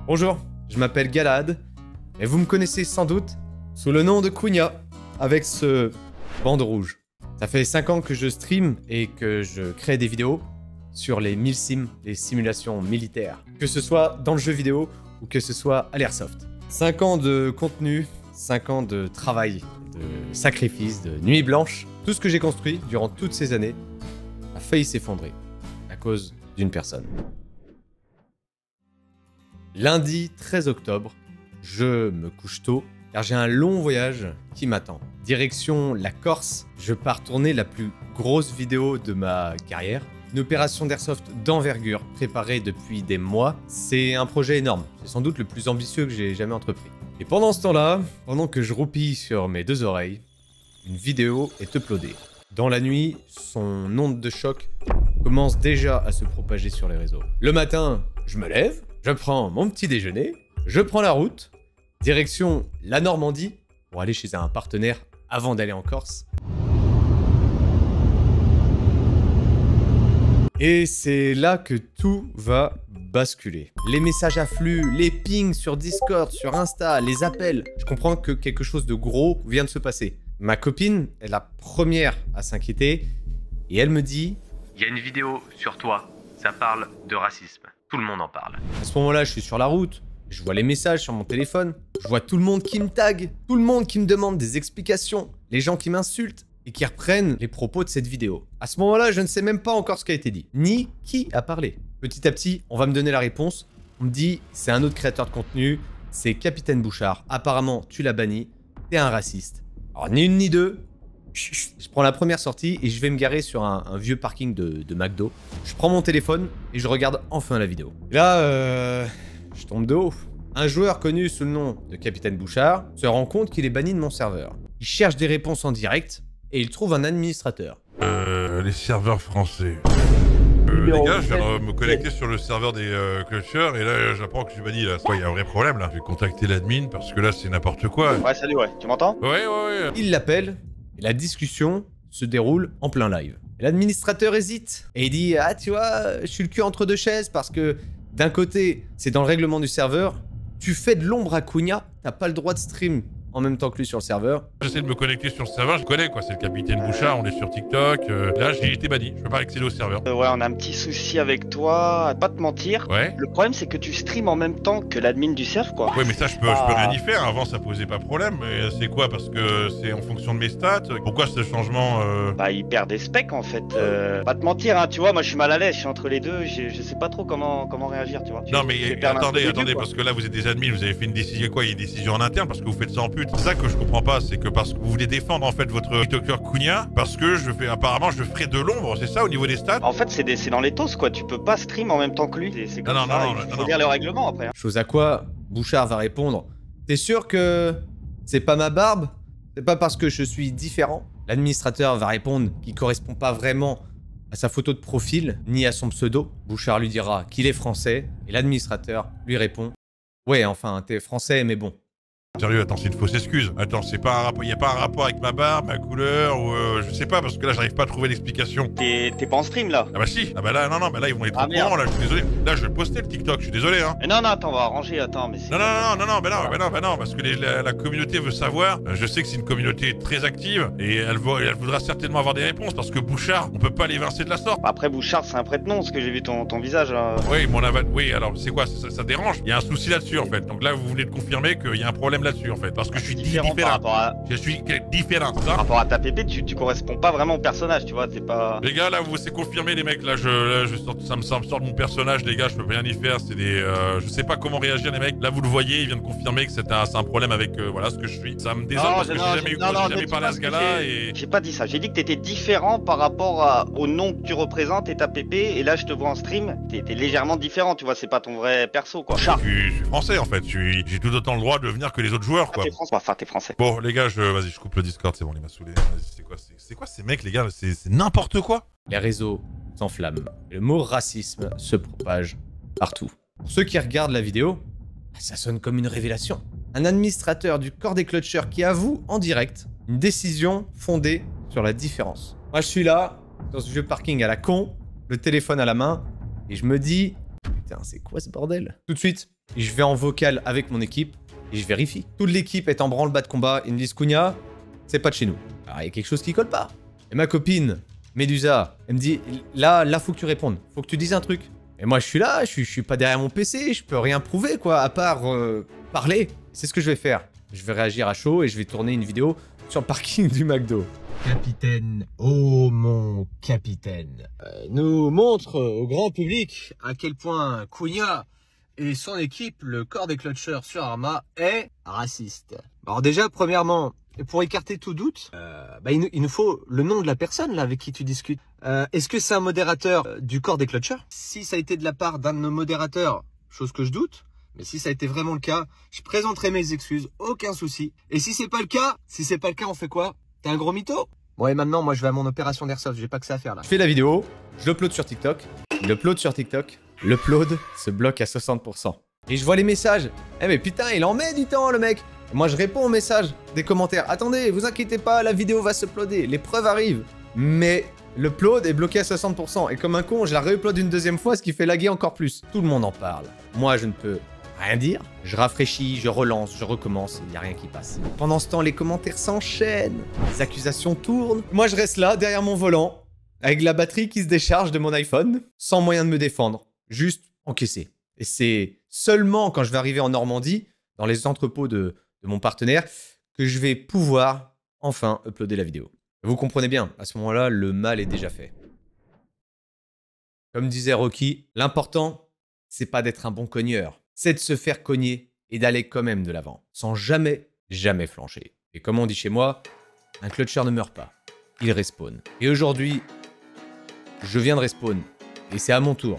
Bonjour, je m'appelle Galad, et vous me connaissez sans doute sous le nom de Cunha, avec ce bandeau rouge. Ça fait 5 ans que je stream et que je crée des vidéos sur les milsims, les simulations militaires. Que ce soit dans le jeu vidéo ou que ce soit à l'airsoft. 5 ans de contenu, 5 ans de travail, de sacrifice, de nuit blanche. Tout ce que j'ai construit durant toutes ces années a failli s'effondrer à cause d'une personne. Lundi 13 octobre, je me couche tôt car j'ai un long voyage qui m'attend. Direction la Corse, je pars tourner la plus grosse vidéo de ma carrière. Une opération d'airsoft d'envergure préparée depuis des mois. C'est un projet énorme, c'est sans doute le plus ambitieux que j'ai jamais entrepris. Et pendant ce temps-là, pendant que je roupille sur mes 2 oreilles, une vidéo est uploadée. Dans la nuit, son onde de choc commence déjà à se propager sur les réseaux. Le matin, je me lève, je prends mon petit déjeuner, je prends la route, direction la Normandie, pour aller chez un partenaire avant d'aller en Corse. Et c'est là que tout va basculer. Les messages affluent, les pings sur Discord, sur Insta, les appels. Je comprends que quelque chose de gros vient de se passer. Ma copine est la première à s'inquiéter et elle me dit « Il y a une vidéo sur toi, ça parle de racisme. Tout le monde en parle. » À ce moment-là, je suis sur la route, je vois les messages sur mon téléphone, je vois tout le monde qui me tag, tout le monde qui me demande des explications, les gens qui m'insultent et qui reprennent les propos de cette vidéo. À ce moment-là, je ne sais même pas encore ce qui a été dit, ni qui a parlé. Petit à petit, on va me donner la réponse. On me dit « C'est un autre créateur de contenu, c'est Capitaine Bouchard. Apparemment, tu l'as banni, t'es un raciste. » Alors, ni une ni deux, je prends la première sortie et je vais me garer sur un vieux parking de McDo. Je prends mon téléphone et je regarde enfin la vidéo. Et là, je tombe de haut. Un joueur connu sous le nom de Capitaine Bouchard se rend compte qu'il est banni de mon serveur. Il cherche des réponses en direct et il trouve un administrateur. Les serveurs français. Les gars, je viens de me connecter sur le serveur des clutchers et là j'apprends que je suis banni là. Il y a un vrai problème là. Je vais contacter l'admin parce que là c'est n'importe quoi. Ouais, salut, ouais. Tu m'entends? Ouais. Il l'appelle et la discussion se déroule en plein live. L'administrateur hésite et il dit « Ah, tu vois, je suis le cul entre deux chaises parce que d'un côté, c'est dans le règlement du serveur, tu fais de l'ombre à Cunha, t'as pas le droit de stream en même temps que lui sur le serveur. » J'essaie de me connecter sur le serveur, je connais quoi, c'est le Capitaine Bouchard, on est sur TikTok. Là j'ai été banni, je peux pas accéder au serveur. Ouais, on a un petit souci avec toi, à pas te mentir. Ouais. Le problème c'est que tu streams en même temps que l'admin du serve quoi. Ouais mais ça je peux rien y faire, avant ça posait pas problème, mais c'est quoi parce que c'est en fonction de mes stats? Pourquoi ce changement Bah il perd des specs en fait. Pas te mentir hein, tu vois, moi je suis mal à l'aise, je suis entre les deux, je sais pas trop comment réagir tu vois. Non mais attendez, parce que là vous êtes des admins, vous avez fait une décision quoi? Il y a une décision en interne parce que vous faites ça en pute. C'est ça que je comprends pas, c'est que parce que vous voulez défendre en fait votre TikToker Cunha, parce que apparemment je ferai de l'ombre, c'est ça au niveau des stats? En fait c'est dans les tos quoi, tu peux pas stream en même temps que lui. C'est comme ça, il faut lire le règlement après. Chose à quoi Bouchard va répondre « T'es sûr que c'est pas ma barbe? C'est pas parce que je suis différent ?» L'administrateur va répondre qu'il correspond pas vraiment à sa photo de profil, ni à son pseudo. Bouchard lui dira qu'il est français, et l'administrateur lui répond « Ouais, enfin, t'es français, mais bon. » Sérieux, attends, c'est une fausse excuse. Attends, c'est pas un rapport, y a pas un rapport avec ma barbe, ma couleur, ou je sais pas, parce que là j'arrive pas à trouver l'explication. T'es pas en stream là? Ah bah si, ah bah là, non, bah là ils vont être au courant, là, je suis désolé. Là je vais poster le TikTok, je suis désolé, hein. Mais non, attends, on va arranger, attends, mais c'est... Non, bah non, parce que la communauté veut savoir. Je sais que c'est une communauté très active, et elle voudra certainement avoir des réponses, parce que Bouchard, on peut pas l'évincer de la sorte. Après Bouchard, c'est un prête-nom, parce que j'ai vu ton visage là. Oui, alors c'est quoi, ça dérange? Il y a un souci là-dessus en fait, donc là vous venez de confirmer qu'il y a un problème là-dessus en fait, parce que je suis différent. Je suis différent, ça. Par rapport à ta pépé, tu corresponds pas vraiment au personnage, tu vois, c'est pas... Les gars, là, c'est confirmé, les mecs, là, ça me sort de mon personnage, les gars, je peux rien y faire, c'est des... je sais pas comment réagir, les mecs. Là, vous le voyez, il vient de confirmer que c'est un problème avec, voilà, ce que je suis. Ça me désole parce que j'ai jamais parlé à ce gars-là et... J'ai pas dit ça, j'ai dit que t'étais différent par rapport au nom que tu représentes et ta pépé, et là, je te vois en stream, t'es légèrement différent, tu vois, c'est pas ton vrai perso, quoi. Je suis français, en fait, j'ai tout autant le droit de venir que les autres joueurs, quoi. T'es français. Bon, les gars, vas-y, je coupe le Discord, c'est bon, il m'a saoulé. C'est quoi ces mecs, les gars? C'est n'importe quoi. Les réseaux s'enflamment. Le mot racisme se propage partout. Pour ceux qui regardent la vidéo, ça sonne comme une révélation. Un administrateur du corps des clutchers qui avoue en direct une décision fondée sur la différence. Moi, je suis là, dans ce vieux parking à la con, le téléphone à la main, et je me dis... Putain, c'est quoi ce bordel? Tout de suite, je vais en vocal avec mon équipe et je vérifie. Toute l'équipe est en branle-bas de combat. Ils me disent Cunha, c'est pas de chez nous. Alors il y a quelque chose qui colle pas. Et ma copine, Medusa, elle me dit là, faut que tu répondes. Faut que tu dises un truc. Et moi je suis là, je suis pas derrière mon PC, je peux rien prouver quoi, à part parler. C'est ce que je vais faire. Je vais réagir à chaud et je vais tourner une vidéo sur le parking du McDo. Capitaine, oh mon capitaine, nous montre au grand public à quel point Cunha et son équipe, le corps des clutchers sur Arma, est raciste. Alors déjà, premièrement, pour écarter tout doute, il nous faut le nom de la personne là avec qui tu discutes. Est-ce que c'est un modérateur du corps des clutchers? Si ça a été de la part d'un de nos modérateurs, chose que je doute, mais si ça a été vraiment le cas, je présenterai mes excuses, aucun souci. Et si c'est pas le cas, on fait quoi? T'es un gros mytho? Bon et maintenant, moi je vais à mon opération d'airsoft, j'ai pas que ça à faire là. Je fais la vidéo, je l'upload sur TikTok, l'upload se bloque à 60%. Et je vois les messages. Eh mais putain, il en met du temps le mec. Et moi je réponds aux messages, des commentaires. Attendez, vous inquiétez pas, la vidéo va s'uploader, les preuves arrivent. Mais l'upload est bloqué à 60%. Et comme un con, je la réupload une deuxième fois, ce qui fait laguer encore plus. Tout le monde en parle. Moi je ne peux rien dire. Je rafraîchis, je relance, je recommence, il n'y a rien qui passe. Pendant ce temps, les commentaires s'enchaînent, les accusations tournent. Moi, je reste là, derrière mon volant, avec la batterie qui se décharge de mon iPhone, sans moyen de me défendre, juste encaisser. Et c'est seulement quand je vais arriver en Normandie, dans les entrepôts de mon partenaire, que je vais pouvoir enfin uploader la vidéo. Vous comprenez bien, à ce moment-là, le mal est déjà fait. Comme disait Rocky, l'important, c'est pas d'être un bon cogneur. C'est de se faire cogner et d'aller quand même de l'avant, sans jamais flancher. Et comme on dit chez moi, un clutcher ne meurt pas, il respawn. Et aujourd'hui, je viens de respawn, et c'est à mon tour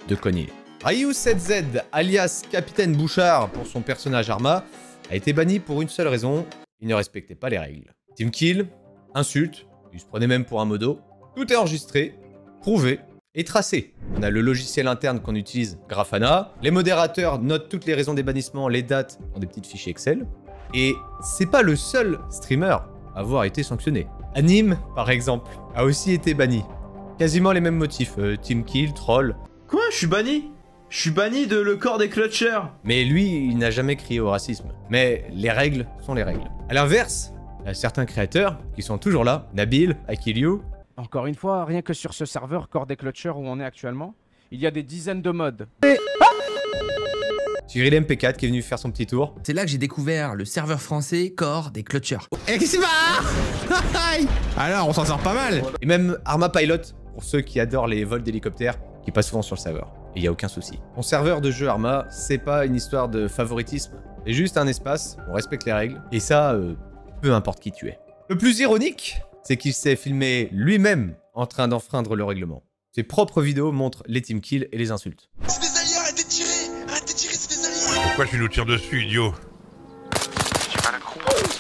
de cogner. Ryu7Z, alias Capitaine Bouchard pour son personnage Arma, a été banni pour une seule raison, il ne respectait pas les règles. Team kill, insulte, il se prenait même pour un modo, tout est enregistré, prouvé, et tracé. On a le logiciel interne qu'on utilise, Grafana. Les modérateurs notent toutes les raisons des bannissements, les dates dans des petits fichiers Excel. Et c'est pas le seul streamer à avoir été sanctionné. Anime, par exemple, a aussi été banni. Quasiment les mêmes motifs, team kill, troll. Quoi? Je suis banni? Je suis banni de le corps des clutchers. Mais lui, il n'a jamais crié au racisme. Mais les règles sont les règles. À l'inverse, il y a certains créateurs qui sont toujours là. Nabil, Akiliu. Encore une fois, rien que sur ce serveur corps des clutchers où on est actuellement, il y a des dizaines de modes. Cyril MP4 qui est venu faire son petit tour. C'est là que j'ai découvert le serveur français corps des clutchers. Et qu'est-ce qui va? Alors, on s'en sort pas mal. Et même Arma Pilot, pour ceux qui adorent les vols d'hélicoptères, qui passent souvent sur le serveur. Et il n'y a aucun souci. Mon serveur de jeu Arma, c'est pas une histoire de favoritisme. C'est juste un espace, on respecte les règles. Et ça, peu importe qui tu es. Le plus ironique, c'est qu'il s'est filmé lui-même en train d'enfreindre le règlement. Ses propres vidéos montrent les team kills et les insultes. C'est des alliés, arrêtez de tirer, c'est des alliés. Pourquoi tu nous tires dessus, idiot?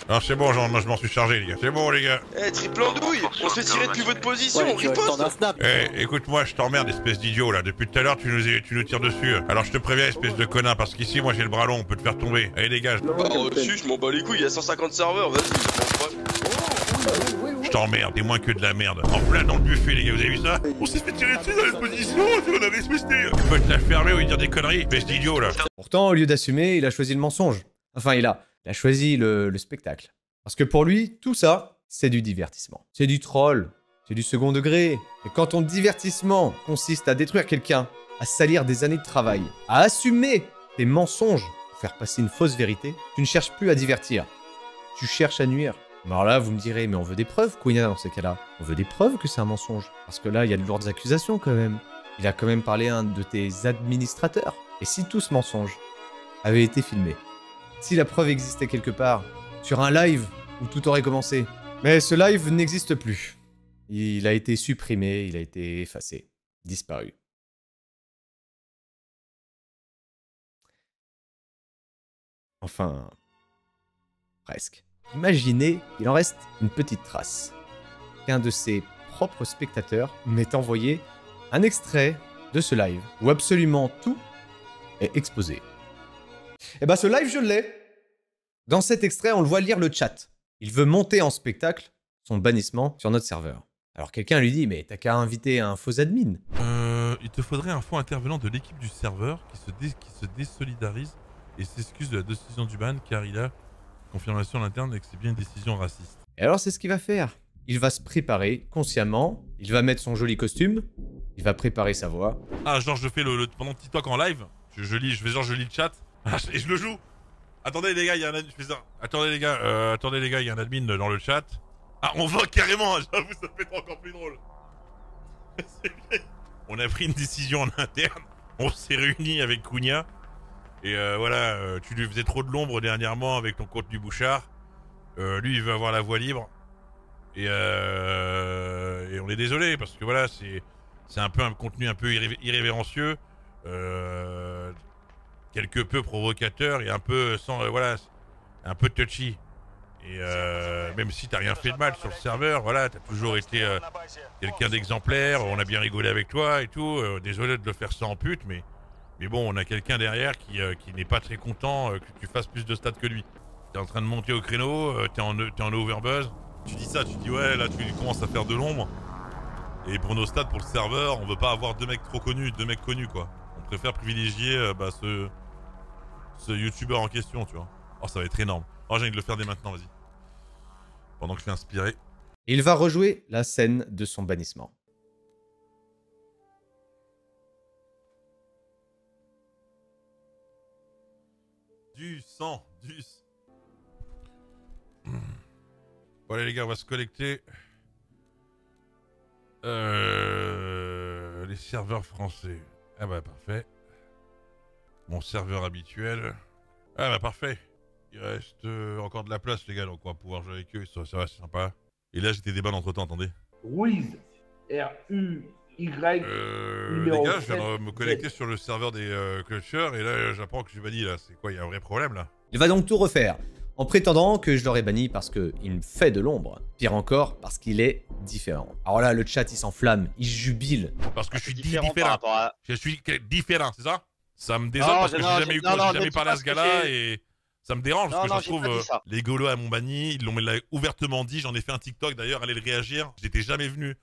Non, c'est bon, moi je m'en suis chargé, les gars. C'est bon, les gars. Eh, triple andouille, on se fait tirer depuis votre position, on riposte. Eh, écoute-moi, je t'emmerde, espèce d'idiot, là. Depuis tout à l'heure, tu nous tires dessus. Alors je te préviens, espèce de connard, parce qu'ici, moi j'ai le bras long, on peut te faire tomber. Allez, dégage. Bah, reçu, je m'en bats les couilles, il y a 150 serveurs, vas-y, je t'emmerde, t'es moins que de la merde. En plein dans le buffet, les gars, vous avez vu ça? On s'est fait tirer dessus dans la position, on avait respecté. Tu peux te la fermer ou lui dire des conneries, espèce d'idiot, là. Pourtant, au lieu d'assumer, il a choisi le mensonge. Enfin, il a choisi le spectacle. Parce que pour lui, tout ça, c'est du divertissement. C'est du troll, c'est du second degré. Et quand ton divertissement consiste à détruire quelqu'un, à salir des années de travail, à assumer tes mensonges, pour faire passer une fausse vérité, tu ne cherches plus à divertir. Tu cherches à nuire. Alors là, vous me direz, mais on veut des preuves, Cunha, dans ces cas-là. On veut des preuves que c'est un mensonge. Parce que là, il y a de lourdes accusations, quand même. Il a quand même parlé à un de tes administrateurs. Et si tout ce mensonge avait été filmé, si la preuve existait quelque part, sur un live où tout aurait commencé. Mais ce live n'existe plus. Il a été supprimé, il a été effacé, disparu. Enfin, presque. Imaginez qu'il en reste une petite trace. Qu'un de ses propres spectateurs m'ait envoyé un extrait de ce live où absolument tout est exposé. Et bah ce live, je l'ai. Dans cet extrait, on le voit lire le chat. Il veut monter en spectacle son bannissement sur notre serveur. Alors quelqu'un lui dit, mais t'as qu'à inviter un faux admin. Il te faudrait un faux intervenant de l'équipe du serveur qui se désolidarise et s'excuse de la décision du ban car il a confirmation en interne et que c'est bien une décision raciste. Et alors c'est ce qu'il va faire. Il va se préparer consciemment, il va mettre son joli costume, il va préparer sa voix. Ah genre je fais pendant TikTok en live, je lis le chat, et je le joue. Attendez les gars, il y a un admin, je fais ça. Attendez les gars, il y a un admin dans le chat. Ah on vote carrément, j'avoue ça fait encore plus drôle. On a pris une décision en interne, on s'est réunis avec Cunha. Et voilà, tu lui faisais trop de l'ombre dernièrement avec ton contenu Bouchard. Lui il veut avoir la voie libre. Et on est désolé parce que voilà, c'est un peu un contenu un peu irrévérencieux. Quelque peu provocateur et un peu sans voilà, un peu touchy. Et même si t'as rien fait de mal sur le serveur, voilà, t'as toujours été quelqu'un d'exemplaire, on a bien rigolé avec toi et tout. Désolé de le faire ça en pute, mais bon, on a quelqu'un derrière qui n'est pas très content que tu fasses plus de stats que lui. T'es en train de monter au créneau, t'es en overbuzz. Tu dis ça, tu dis ouais, là tu commences à faire de l'ombre. Et pour nos stats, pour le serveur, on veut pas avoir deux mecs trop connus, deux mecs connus quoi. On préfère privilégier ce youtubeur en question, tu vois. Oh, ça va être énorme. Oh, j'ai envie de le faire dès maintenant, vas-y. Pendant que je suis inspiré. Et il va rejouer la scène de son bannissement. Du sang, Bon allez les gars, on va se connecter. Les serveurs français. Ah bah parfait. Mon serveur habituel. Ah bah parfait. Il reste encore de la place les gars, donc on va pouvoir jouer avec eux, ça va, c'est sympa. Et là j'étais débat entre temps, attendez. Ruiz, R-U-Y. Les gars, je viens de me connecter sur le serveur des Clutchers et là j'apprends que je suis banni là. C'est quoi, il y a un vrai problème là? Il va donc tout refaire, en prétendant que je l'aurais banni parce qu'il me fait de l'ombre. Pire encore, parce qu'il est différent. Alors là, le chat il s'enflamme, il jubile. Parce que je suis différent. Je suis différent, c'est ça? Ça me désole parce que j'ai jamais parlé à ce gars-là et ça me dérange parce que je trouve les Gaulois m'ont banni, ils l'ont ouvertement dit, j'en ai fait un TikTok d'ailleurs, allez le réagir, j'étais jamais venu.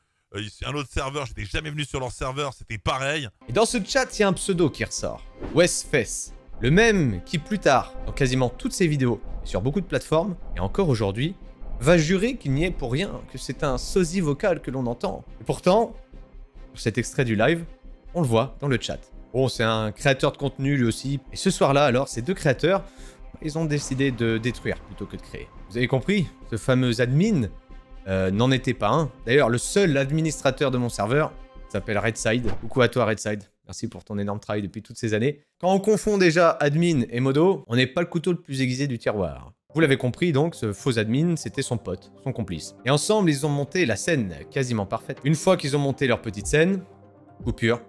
Un autre serveur, j'étais jamais venu sur leur serveur, c'était pareil. Et dans ce chat, il y a un pseudo qui ressort. Westfess. Le même qui plus tard, dans quasiment toutes ses vidéos, et sur beaucoup de plateformes, et encore aujourd'hui, va jurer qu'il n'y est pour rien, que c'est un sosie vocal que l'on entend. Et pourtant, cet extrait du live, on le voit dans le chat. Bon, c'est un créateur de contenu lui aussi. Et ce soir-là, alors, ces deux créateurs, ils ont décidé de détruire plutôt que de créer. Vous avez compris? Ce fameux admin n'en était pas un. D'ailleurs, le seul administrateur de mon serveur s'appelle Redside. Coucou à toi, Redside. Merci pour ton énorme travail depuis toutes ces années. Quand on confond déjà admin et modo, on n'est pas le couteau le plus aiguisé du tiroir. Vous l'avez compris donc, ce faux admin, c'était son pote, son complice. Et ensemble, ils ont monté la scène quasiment parfaite. Une fois qu'ils ont monté leur petite scène, coupure,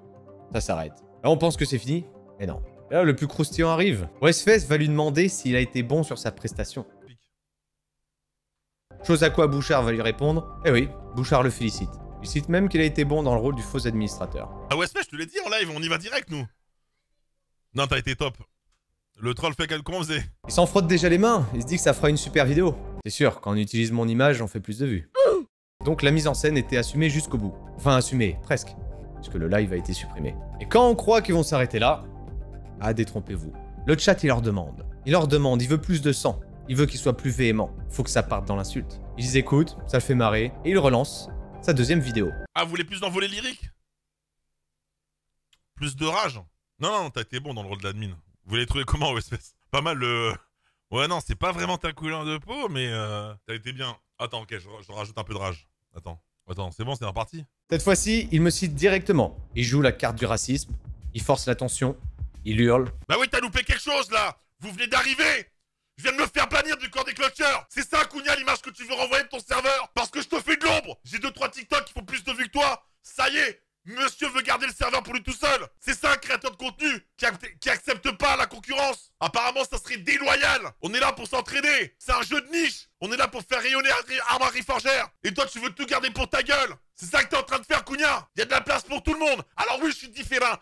ça s'arrête. Là, on pense que c'est fini, mais non. Là, le plus croustillant arrive. Westfess va lui demander s'il a été bon sur sa prestation. Chose à quoi Bouchard va lui répondre, eh oui, Bouchard le félicite. Il cite même qu'il a été bon dans le rôle du faux administrateur. Ah Westfess, je te l'ai dit en live, on y va direct nous. Non, t'as été top. Le troll fait comment on faisait. Il s'en frotte déjà les mains, il se dit que ça fera une super vidéo. C'est sûr, quand on utilise mon image, on fait plus de vues. Donc la mise en scène était assumée jusqu'au bout. Enfin assumée, presque. Puisque le live a été supprimé. Et quand on croit qu'ils vont s'arrêter là, ah détrompez-vous. Le chat il leur demande, il veut plus de sang. Il veut qu'il soit plus véhément. Faut que ça parte dans l'insulte. Ils écoutent, ça le fait marrer, et il relance sa deuxième vidéo. Ah, vous voulez plus d'envolée lyrique? Plus de rage? Non, t'as été bon dans le rôle d'admin. Vous l'avez trouvé comment, Westfess? Pas mal le... Ouais, non, c'est pas vraiment ta couleur de peau, mais t'as été bien. Attends, ok, je rajoute un peu de rage. Attends, c'est bon, c'est reparti. Cette fois-ci, il me cite directement. Il joue la carte du racisme, il force l'attention, il hurle. Bah oui, t'as loupé quelque chose, là! Vous venez d'arriver! Je viens de me faire bannir du corps des Clutchers! C'est ça, Cunha, l'image que tu veux renvoyer de ton serveur! Parce que je te fais de l'ombre! J'ai 2-3 TikTok qui font plus de vues que toi! Ça y est! Monsieur veut garder le serveur pour lui tout seul! C'est ça un créateur de contenu qui accepte pas la concurrence! Apparemment, ça serait déloyal! On est là pour s'entraîner! C'est un jeu de niche! On est là pour faire rayonner Armoirie Forgère! Et toi, tu veux tout garder pour ta gueule! C'est ça que t'es en train de faire, Cunha! Y a de la place pour tout le monde! Alors oui, je suis différent!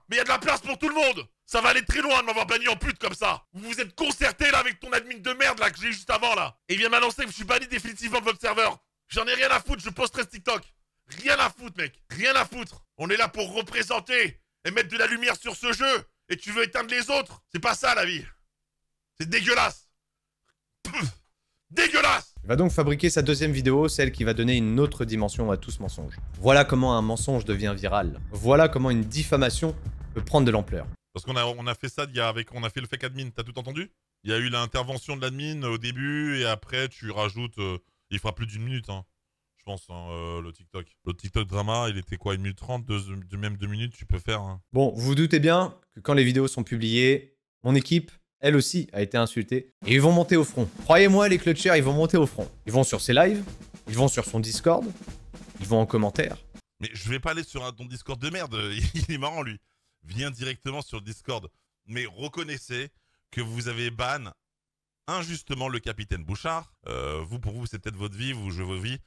Mais y a de la place pour tout le monde! Ça va aller très loin de m'avoir banni en pute comme ça! Vous vous êtes concerté là avec ton admin de merde là que j'ai juste avant là! Et il vient m'annoncer que je suis banni définitivement de votre serveur! J'en ai rien à foutre, je posterai ce TikTok! Rien à foutre, mec! Rien à foutre! On est là pour représenter et mettre de la lumière sur ce jeu et tu veux éteindre les autres. C'est pas ça la vie. C'est dégueulasse. Pff, dégueulasse. Il va donc fabriquer sa deuxième vidéo, celle qui va donner une autre dimension à tout ce mensonge. Voilà comment un mensonge devient viral. Voilà comment une diffamation peut prendre de l'ampleur. Parce qu'on a fait ça, on a fait le fake admin, t'as tout entendu? Il y a eu l'intervention de l'admin au début, et après tu rajoutes, il fera plus d'une minute, hein, je pense, hein, le TikTok. Le TikTok drama, il était quoi, 1 minute 30, même 2 minutes, tu peux faire. Hein. Bon, vous vous doutez bien que quand les vidéos sont publiées, mon équipe, elle aussi, a été insultée. Et ils vont monter au front. Croyez-moi, les clutchers, ils vont monter au front. Ils vont sur ses lives, ils vont sur son Discord, ils vont en commentaire. Mais je vais pas aller sur ton Discord de merde, il est marrant lui. Viens directement sur le Discord. Mais reconnaissez que vous avez ban injustement le capitaine Bouchard. Pour vous, c'est peut-être votre vie, vous jouez votre vie.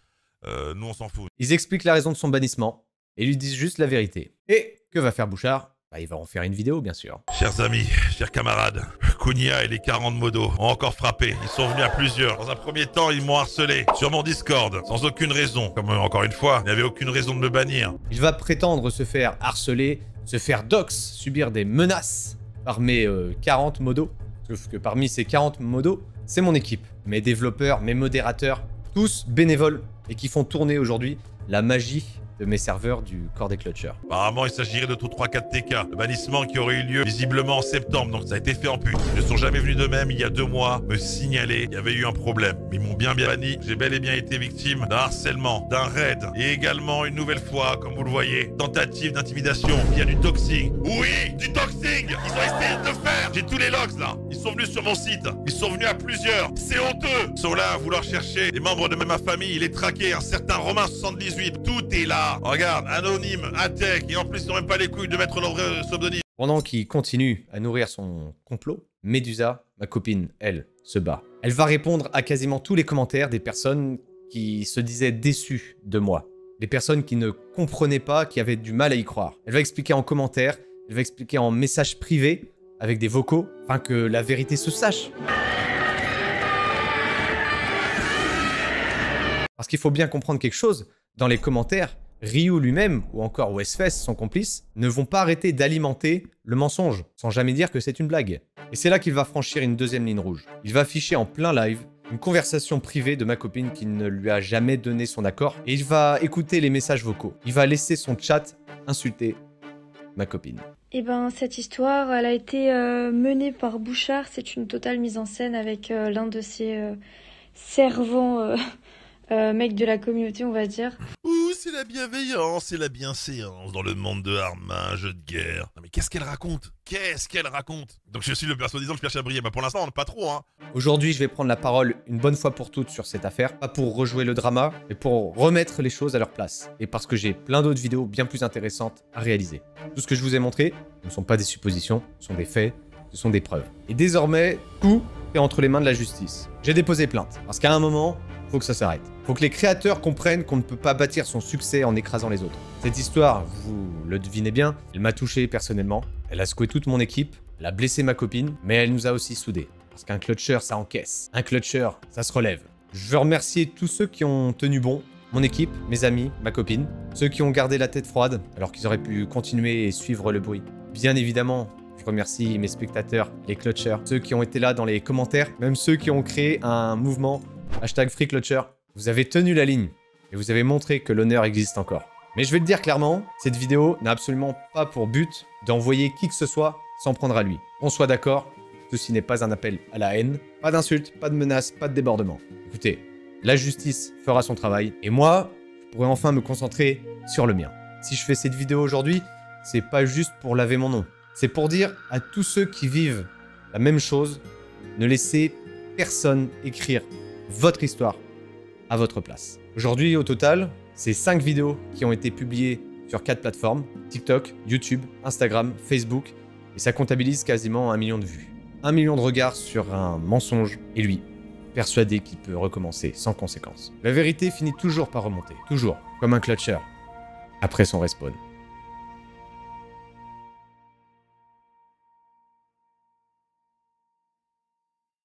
Nous, on s'en fout. Ils expliquent la raison de son bannissement et lui disent juste la vérité. Et que va faire Bouchard? Bah, il va en faire une vidéo, bien sûr. Chers amis, chers camarades, Kounia et les 40 modos ont encore frappé. Ils sont venus à plusieurs. Dans un premier temps, ils m'ont harcelé sur mon Discord, sans aucune raison. Comme encore une fois, il n'y avait aucune raison de me bannir. Il va prétendre se faire harceler, se faire dox, subir des menaces par mes 40 modos. Sauf que parmi ces 40 modos, c'est mon équipe. Mes développeurs, mes modérateurs, tous bénévoles et qui font tourner aujourd'hui la magie de mes serveurs du corps des clutchers. Apparemment, il s'agirait de tout 3-4 TK. Le bannissement qui aurait eu lieu visiblement en septembre, donc ça a été fait en pute. Ils ne sont jamais venus d'eux-mêmes il y a 2 mois me signaler qu'il y avait eu un problème. Ils m'ont bien banni. J'ai bel et bien été victime d'un harcèlement, d'un raid et également une nouvelle fois, comme vous le voyez, tentative d'intimidation. Il y a du doxing. Oui, du doxing. Ils ont essayé de le faire. J'ai tous les logs là. Ils sont venus sur mon site. Ils sont venus à plusieurs. C'est honteux. Ils sont là à vouloir chercher les membres de ma famille, les traquer, un certain Romain 78. Tout est là. Regarde, anonyme, Atec, et en plus ils n'ont même pas les couilles de mettre leur vrai pseudonyme. Pendant qu'il continue à nourrir son complot, Medusa, ma copine, elle, se bat. Elle va répondre à quasiment tous les commentaires des personnes qui se disaient déçues de moi. Des personnes qui ne comprenaient pas, qui avaient du mal à y croire. Elle va expliquer en commentaire, elle va expliquer en message privé, avec des vocaux, afin que la vérité se sache. Parce qu'il faut bien comprendre quelque chose, dans les commentaires, Ryu lui-même, ou encore Westfest, son complice, ne vont pas arrêter d'alimenter le mensonge, sans jamais dire que c'est une blague. Et c'est là qu'il va franchir une deuxième ligne rouge. Il va afficher en plein live une conversation privée de ma copine qui ne lui a jamais donné son accord, et il va écouter les messages vocaux. Il va laisser son chat insulter ma copine. Eh ben, cette histoire, elle a été menée par Bouchard. C'est une totale mise en scène avec l'un de ses servants... mec de la communauté, on va dire. Ouh, c'est la bienveillance et la bienséance dans le monde de Arma, un jeu de guerre. Non mais qu'est-ce qu'elle raconte? Qu'est-ce qu'elle raconte? Donc je suis le perso disant que je cherche à briller, mais pour l'instant, pas trop, hein. Aujourd'hui, je vais prendre la parole une bonne fois pour toutes sur cette affaire, pas pour rejouer le drama, mais pour remettre les choses à leur place. Et parce que j'ai plein d'autres vidéos bien plus intéressantes à réaliser. Tout ce que je vous ai montré ne sont pas des suppositions, ce sont des faits, ce sont des preuves. Et désormais, tout est entre les mains de la justice. J'ai déposé plainte, parce qu'à un moment, faut que ça s'arrête. Faut que les créateurs comprennent qu'on ne peut pas bâtir son succès en écrasant les autres. Cette histoire, vous le devinez bien, elle m'a touché personnellement. Elle a secoué toute mon équipe, elle a blessé ma copine, mais elle nous a aussi soudés. Parce qu'un clutcher, ça encaisse. Un clutcher, ça se relève. Je veux remercier tous ceux qui ont tenu bon, mon équipe, mes amis, ma copine, ceux qui ont gardé la tête froide alors qu'ils auraient pu continuer et suivre le bruit. Bien évidemment, je remercie mes spectateurs, les clutchers, ceux qui ont été là dans les commentaires, même ceux qui ont créé un mouvement #FreeClutcher. Vous avez tenu la ligne et vous avez montré que l'honneur existe encore. Mais je vais le dire clairement, cette vidéo n'a absolument pas pour but d'envoyer qui que ce soit s'en prendre à lui. On soit d'accord, ceci n'est pas un appel à la haine, pas d'insultes, pas de menaces, pas de débordements. Écoutez, la justice fera son travail et moi, je pourrai enfin me concentrer sur le mien. Si je fais cette vidéo aujourd'hui, c'est pas juste pour laver mon nom. C'est pour dire à tous ceux qui vivent la même chose, ne laissez personne écrire votre histoire à votre place. Aujourd'hui, au total, c'est 5 vidéos qui ont été publiées sur 4 plateformes, TikTok, YouTube, Instagram, Facebook, et ça comptabilise quasiment 1 million de vues. 1 million de regards sur un mensonge, et lui, persuadé qu'il peut recommencer sans conséquence. La vérité finit toujours par remonter, toujours, comme un clutcher, après son respawn.